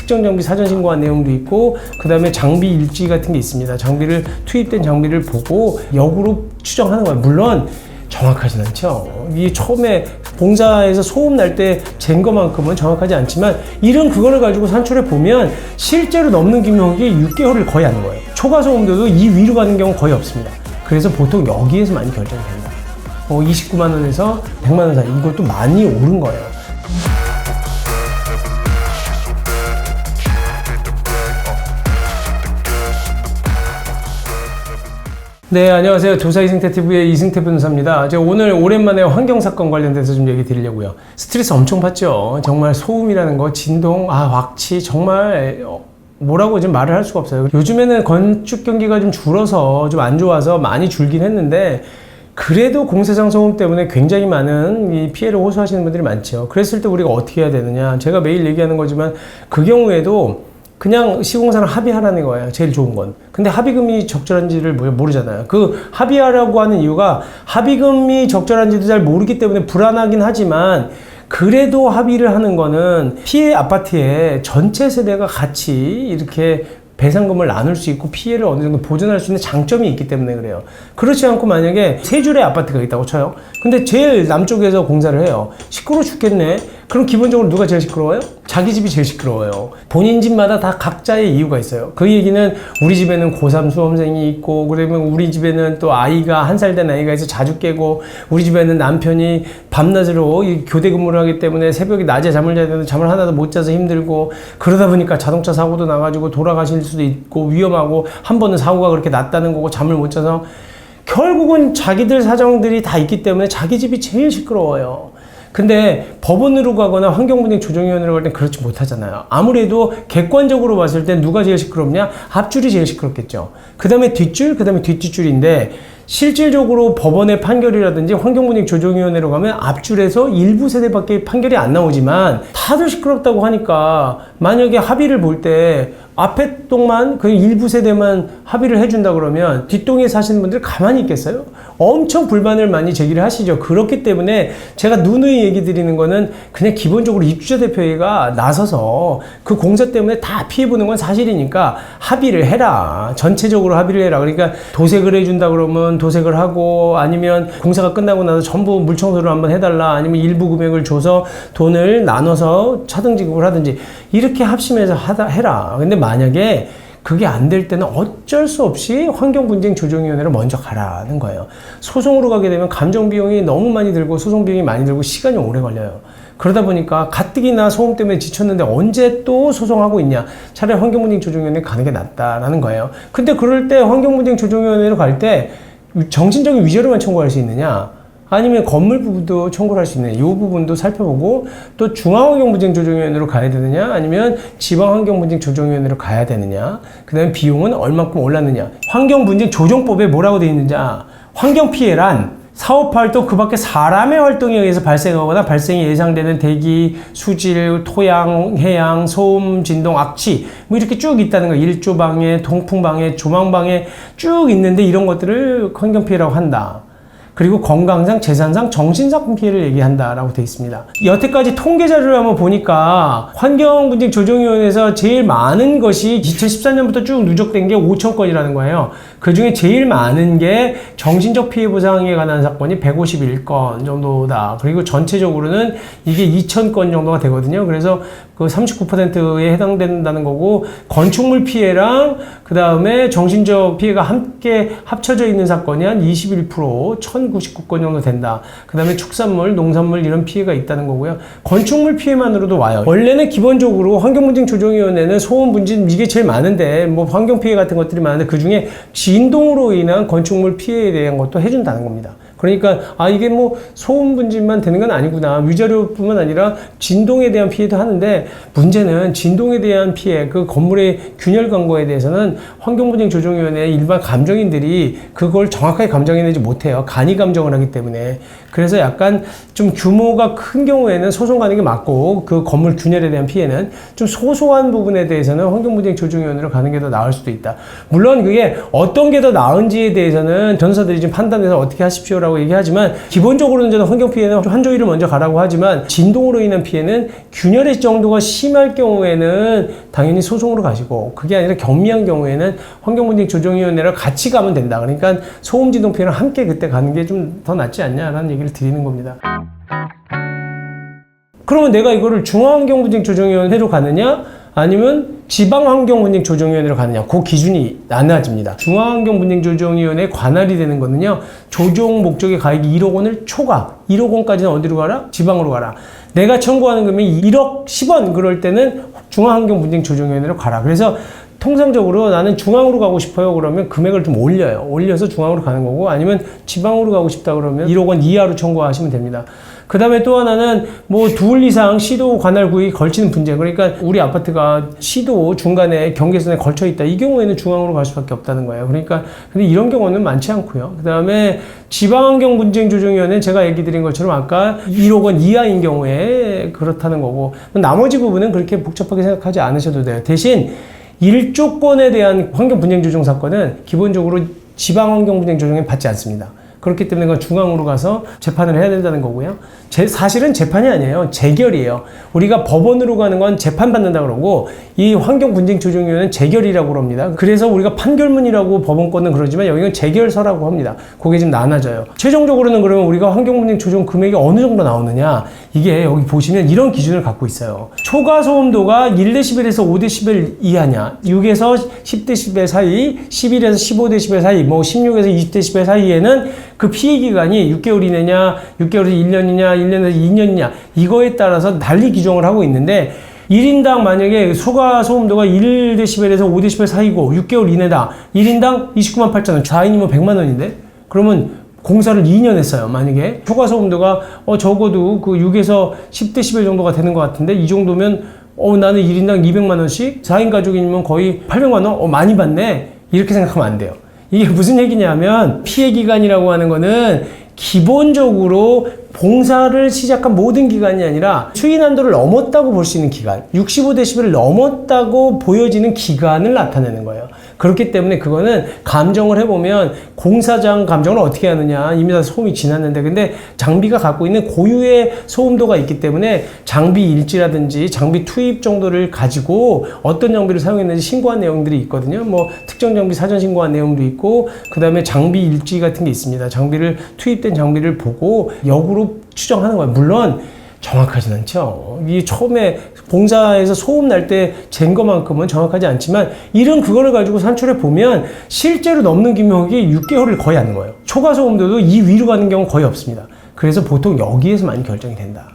특정 장비 사전 신고한 내용도 있고 그 다음에 장비 일지 같은 게 있습니다. 투입된 장비를 보고 역으로 추정하는 거예요. 물론 정확하진 않죠. 이 처음에 봉사에서 소음 날 때 잰 것만큼은 정확하지 않지만 이런 그거를 가지고 산출해 보면 실제로 넘는 김용이 6개월을 거의 하는 거예요. 초과 소음도도 이 위로 가는 경우 거의 없습니다. 그래서 보통 여기에서 많이 결정이 됩니다. 29만 원에서 100만 원 사이, 이것도 많이 오른 거예요. 네, 안녕하세요. 도사이승태TV의 이승태 변호사입니다. 제가 오늘 오랜만에 환경사건 관련돼서 좀 얘기 드리려고요. 스트레스 엄청 받죠. 정말 소음이라는 거, 진동, 왁치, 정말 뭐라고 지금 말을 할 수가 없어요. 요즘에는 건축 경기가 좀 줄어서 좀 안 좋아서 많이 줄긴 했는데 그래도 공사장 소음 때문에 굉장히 많은 이 피해를 호소하시는 분들이 많죠. 그랬을 때 우리가 어떻게 해야 되느냐. 제가 매일 얘기하는 거지만 그 경우에도 그냥 시공사랑 합의하라는 거예요. 제일 좋은 건. 근데 합의금이 적절한지를 모르잖아요. 그 합의하라고 하는 이유가 합의금이 적절한지도 잘 모르기 때문에 불안하긴 하지만 그래도 합의를 하는 거는 피해 아파트에 전체 세대가 같이 이렇게 배상금을 나눌 수 있고 피해를 어느 정도 보존할 수 있는 장점이 있기 때문에 그래요. 그렇지 않고 만약에 세 줄의 아파트가 있다고 쳐요. 근데 제일 남쪽에서 공사를 해요. 시끄러워 죽겠네. 그럼 기본적으로 누가 제일 시끄러워요? 자기 집이 제일 시끄러워요. 본인 집마다 다 각자의 이유가 있어요. 그 얘기는 우리 집에는 고3 수험생이 있고, 그러면 우리 집에는 또 아이가 1살 된 아이가 있어 자주 깨고, 우리 집에는 남편이 밤낮으로 교대 근무를 하기 때문에 새벽에 낮에 잠을 자야 되는데 잠을 하나도 못 자서 힘들고, 그러다 보니까 자동차 사고도 나가지고 돌아가실 수도 있고 위험하고, 한 번은 사고가 그렇게 났다는 거고 잠을 못 자서 결국은 자기들 사정들이 다 있기 때문에 자기 집이 제일 시끄러워요. 근데 법원으로 가거나 환경분쟁조정위원회로 갈 땐 그렇지 못하잖아요. 아무래도 객관적으로 봤을 때 누가 제일 시끄럽냐? 앞줄이 제일 시끄럽겠죠. 그 다음에 뒷줄, 그 다음에 뒷뒷줄인데 실질적으로 법원의 판결이라든지 환경분쟁조정위원회로 가면 앞줄에서 일부 세대밖에 판결이 안 나오지만 다들 시끄럽다고 하니까 만약에 합의를 볼 때 앞에 동만 그 일부 세대만 합의를 해준다 그러면 뒷동에 사시는 분들 가만히 있겠어요? 엄청 불만을 많이 제기를 하시죠. 그렇기 때문에 제가 누누이 얘기 드리는 거는 그냥 기본적으로 입주자 대표회가 나서서 그 공사 때문에 다 피해보는 건 사실이니까 합의를 해라. 전체적으로 합의를 해라. 그러니까 도색을 해준다 그러면 도색을 하고, 아니면 공사가 끝나고 나서 전부 물청소를 한번 해달라, 아니면 일부 금액을 줘서 돈을 나눠서 차등 지급을 하든지 이렇게 합심해서 해라. 근데 만약에 그게 안 될 때는 어쩔 수 없이 환경분쟁조정위원회로 먼저 가라는 거예요. 소송으로 가게 되면 감정 비용이 너무 많이 들고 소송 비용이 많이 들고 시간이 오래 걸려요. 그러다 보니까 가뜩이나 소음 때문에 지쳤는데 언제 또 소송하고 있냐. 차라리 환경분쟁조정위원회 가는 게 낫다라는 거예요. 근데 그럴 때 환경분쟁조정위원회로 갈 때 정신적인 위자료만 청구할 수 있느냐, 아니면 건물 부분도 청구를 할 수 있느냐, 이 부분도 살펴보고, 또 중앙환경분쟁조정위원회로 가야 되느냐, 아니면 지방환경분쟁조정위원회로 가야 되느냐, 그 다음에 비용은 얼마큼 올랐느냐. 환경분쟁조정법에 뭐라고 되어 있느냐, 환경피해란 사업활동 그 밖에 사람의 활동에 의해서 발생하거나 발생이 예상되는 대기, 수질, 토양, 해양, 소음, 진동, 악취 뭐 이렇게 쭉 있다는 거. 일조방해, 통풍방해, 조망방해 쭉 있는데 이런 것들을 환경피해라고 한다. 그리고 건강상, 재산상, 정신상 피해를 얘기한다라고 되어 있습니다. 여태까지 통계 자료를 한번 보니까 환경분쟁조정위원회에서 제일 많은 것이 2014년부터 쭉 누적된 게 5,000건이라는 거예요. 그 중에 제일 많은 게 정신적 피해 보상에 관한 사건이 151건 정도다. 그리고 전체적으로는 이게 2,000건 정도가 되거든요. 그래서 그 39%에 해당된다는 거고, 건축물 피해랑 그 다음에 정신적 피해가 함께 합쳐져 있는 사건이 한 21%, 1,099건 정도 된다. 그 다음에 축산물, 농산물 이런 피해가 있다는 거고요. 건축물 피해만으로도 와요. 원래는 기본적으로 환경분쟁조정위원회는 소음, 분진 이게 제일 많은데, 뭐 환경 피해 같은 것들이 많은데 그 중에 진동으로 인한 건축물 피해에 대한 것도 해준다는 겁니다. 그러니까 이게 뭐 소음 분진만 되는 건 아니구나. 위자료뿐만 아니라 진동에 대한 피해도 하는데, 문제는 진동에 대한 피해, 그 건물의 균열 광고에 대해서는 환경분쟁조정위원회 일반 감정인들이 그걸 정확하게 감정해내지 못해요. 간이 감정을 하기 때문에. 그래서 약간 좀 규모가 큰 경우에는 소송 가는 게 맞고, 그 건물 균열에 대한 피해는 좀 소소한 부분에 대해서는 환경분쟁조정위원회로 가는 게 더 나을 수도 있다. 물론 그게 어떤 게 더 나은지에 대해서는 변호사들이 좀 판단해서 어떻게 하십시오라고 된다고 얘기하지만 기본적으로는 저는 환경 피해는 환조위를 먼저 가라고 하지만 진동으로 인한 피해는 균열의 정도가 심할 경우에는 당연히 소송으로 가시고 그게 아니라 경미한 경우에는 환경분쟁조정위원회를 같이 가면 된다. 그러니까 소음 진동 피해랑 함께 그때 가는 게 좀 더 낫지 않냐라는 얘기를 드리는 겁니다. 그러면 내가 이거를 중앙환경분쟁조정위원회로 가느냐 아니면 지방환경분쟁조정위원회로 가느냐 그 기준이 나눠집니다. 중앙환경분쟁조정위원회 관할이 되는 거는요. 조정 목적의 가액이 1억 원을 초과 1억 원까지는 어디로 가라? 지방으로 가라. 내가 청구하는 금액이 1억 10원 그럴 때는 중앙환경분쟁조정위원회로 가라. 그래서 통상적으로 나는 중앙으로 가고 싶어요 그러면 금액을 좀 올려요. 올려서 중앙으로 가는 거고 아니면 지방으로 가고 싶다 그러면 1억 원 이하로 청구하시면 됩니다. 그 다음에 또 하나는 뭐 둘 이상 시도 관할 구역이 걸치는 분쟁. 그러니까 우리 아파트가 시도 중간에 경계선에 걸쳐 있다. 이 경우에는 중앙으로 갈 수밖에 없다는 거예요. 그러니까 근데 이런 경우는 많지 않고요. 그 다음에 지방환경분쟁조정위원회는 제가 얘기 드린 것처럼 아까 1억 원 이하인 경우에 그렇다는 거고 나머지 부분은 그렇게 복잡하게 생각하지 않으셔도 돼요. 대신 일조권에 대한 환경분쟁조정 사건은 기본적으로 지방환경분쟁조정에 받지 않습니다. 그렇기 때문에 그건 중앙으로 가서 재판을 해야 된다는 거고요. 사실은 재판이 아니에요. 재결이에요. 우리가 법원으로 가는 건 재판받는다 그러고 이 환경분쟁조정위원회는 재결이라고 그럽니다. 그래서 우리가 판결문이라고 법원권은 그러지만 여기는 재결서라고 합니다. 그게 좀 나눠져요. 최종적으로는 그러면 우리가 환경분쟁조정 금액이 어느 정도 나오느냐 이게 여기 보시면 이런 기준을 갖고 있어요. 초과소음도가 1dB에서 5dB 이하냐 6에서 10dB 사이 11에서 15dB 사이 뭐 16에서 20dB 사이에는 그 피해 기간이 6개월 이내냐 6개월에서 1년이냐 1년에서 2년이냐 이거에 따라서 달리 규정을 하고 있는데 1인당 만약에 초과 소음도가 1dB에서 5dB 사이고 6개월 이내다. 1인당 29만 8천 원. 4인이면 100만 원인데? 그러면 공사를 2년 했어요. 만약에 초과 소음도가 적어도 그 6에서 10dB 정도가 되는 것 같은데 이 정도면 나는 1인당 200만 원씩 4인 가족이면 거의 800만 원? 많이 받네. 이렇게 생각하면 안 돼요. 이게 무슨 얘기냐면 피해 기간이라고 하는 거는 기본적으로 봉사를 시작한 모든 기간이 아니라 추인 한도를 넘었다고 볼 수 있는 기간 65dB를 넘었다고 보여지는 기간을 나타내는 거예요. 그렇기 때문에 그거는 감정을 해보면 공사장 감정을 어떻게 하느냐 이미 다 소음이 지났는데 근데 장비가 갖고 있는 고유의 소음도가 있기 때문에 장비 일지라든지 장비 투입 정도를 가지고 어떤 장비를 사용했는지 신고한 내용들이 있거든요. 뭐 특정 장비 사전 신고한 내용도 있고 그 다음에 장비 일지 같은 게 있습니다. 장비를 투입된 장비를 보고 역으로 추정하는 거예요. 물론 정확하진 않죠. 이 처음에 봉사에서 소음 날 때 잰 것만큼은 정확하지 않지만 이런 그거를 가지고 산출해 보면 실제로 넘는 금액이 6개월을 거의 하는 거예요. 초과 소음도도 이 위로 가는 경우는 거의 없습니다. 그래서 보통 여기에서 많이 결정이 된다.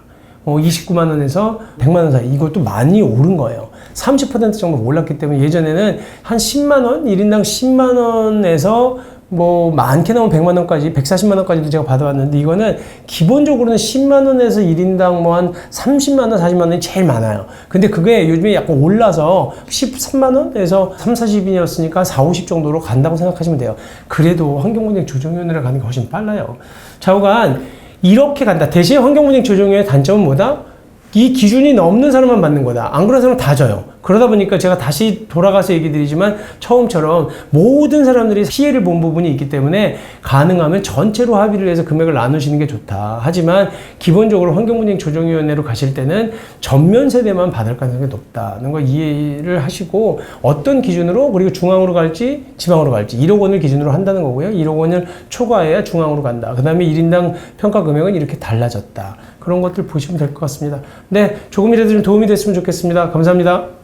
29만 원에서 100만 원 사이 이것도 많이 오른 거예요. 30% 정도 올랐기 때문에 예전에는 한 10만 원, 1인당 10만 원에서 뭐 많게 나오면 100만 원까지 140만 원까지도 제가 받아왔는데 이거는 기본적으로는 10만 원에서 1인당 뭐 한 30만 원, 40만 원이 제일 많아요. 근데 그게 요즘에 약간 올라서 13만 원에서 3, 40이었으니까 4, 50 정도로 간다고 생각하시면 돼요. 그래도 환경분쟁조정위원회를 가는 게 훨씬 빨라요. 좌우간 이렇게 간다. 대신 환경분쟁조정위원회 단점은 뭐다? 이 기준이 넘는 사람만 받는 거다. 안 그런 사람은 다 져요. 그러다 보니까 제가 다시 돌아가서 얘기 드리지만 처음처럼 모든 사람들이 피해를 본 부분이 있기 때문에 가능하면 전체로 합의를 해서 금액을 나누시는 게 좋다. 하지만 기본적으로 환경분쟁조정위원회로 가실 때는 전면 세대만 받을 가능성이 높다는 거 이해를 하시고 어떤 기준으로 그리고 중앙으로 갈지 지방으로 갈지 1억 원을 기준으로 한다는 거고요. 1억 원을 초과해야 중앙으로 간다. 그 다음에 1인당 평가 금액은 이렇게 달라졌다. 그런 것들 보시면 될 것 같습니다. 네, 조금이라도 좀 도움이 됐으면 좋겠습니다. 감사합니다.